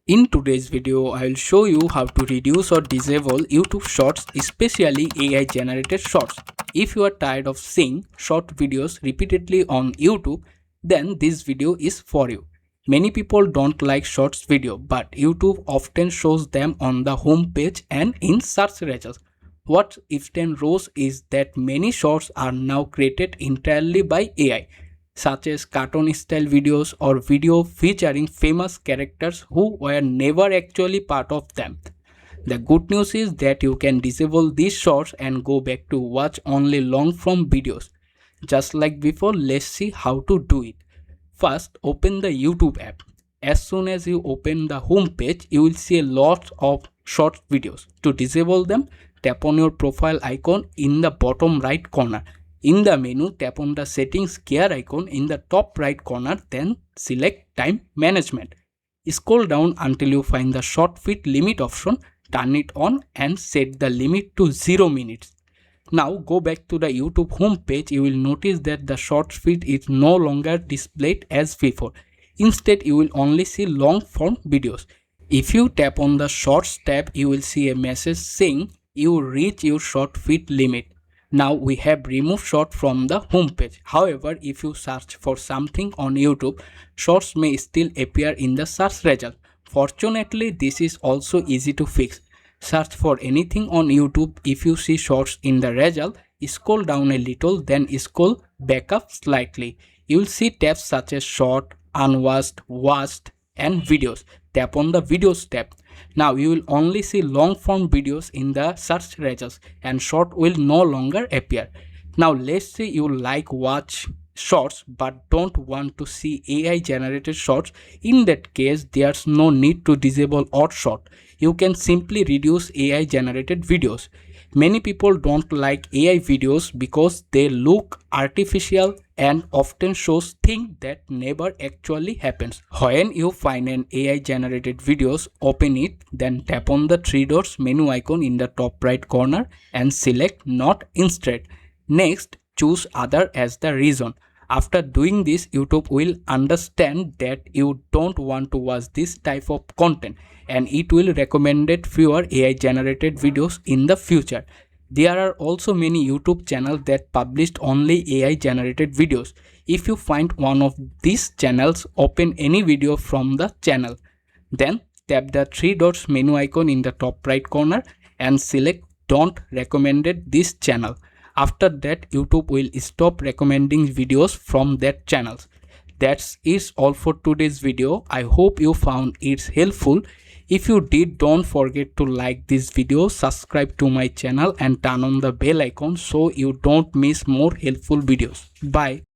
In today's video, I will show you how to reduce or disable YouTube Shorts, especially AI generated shorts. If you are tired of seeing short videos repeatedly on YouTube, then this video is for you. Many people don't like shorts video, but YouTube often shows them on the home page and in search results. What often rose is that many shorts are now created entirely by AI, such as cartoon style videos or video featuring famous characters who were never actually part of them. The good news is that you can disable these shorts and go back to watch only long form videos. Just like before, let's see how to do it. First, open the YouTube app. As soon as you open the home page, you will see a lot of short videos. To disable them, tap on your profile icon in the bottom right corner. In the menu, tap on the settings gear icon in the top right corner, then select time management. Scroll down until you find the short feed limit option, turn it on and set the limit to 0 minutes. Now go back to the YouTube home page. You will notice that the short feed is no longer displayed as before. Instead, you will only see long form videos. If you tap on the Shorts tab, you will see a message saying you reach your short feed limit. Now we have removed short from the home page. However, if you search for something on YouTube, shorts may still appear in the search result. Fortunately, this is also easy to fix. Search for anything on YouTube. If you see shorts in the result, scroll down a little, then scroll back up slightly. You will see tabs such as short, unwatched, watched and videos. Tap on the videos tab. Now you will only see long form videos in the search results and short will no longer appear. Now let's say you like watch shorts but don't want to see AI generated shorts. In that case, there's no need to disable all short. You can simply reduce AI generated videos. Many people don't like AI videos because they look artificial and often shows things that never actually happens. When you find an AI generated videos, open it, then tap on the three dots menu icon in the top right corner and select not instead. Next, choose other as the reason. After doing this, YouTube will understand that you don't want to watch this type of content and it will recommend fewer AI generated videos in the future. There are also many YouTube channels that published only AI generated videos. If you find one of these channels, open any video from the channel. Then tap the three dots menu icon in the top right corner and select don't recommended this channel. After that, YouTube will stop recommending videos from that channels. That's it all for today's video. I hope you found it helpful. If you did, don't forget to like this video, subscribe to my channel and turn on the bell icon so you don't miss more helpful videos. Bye.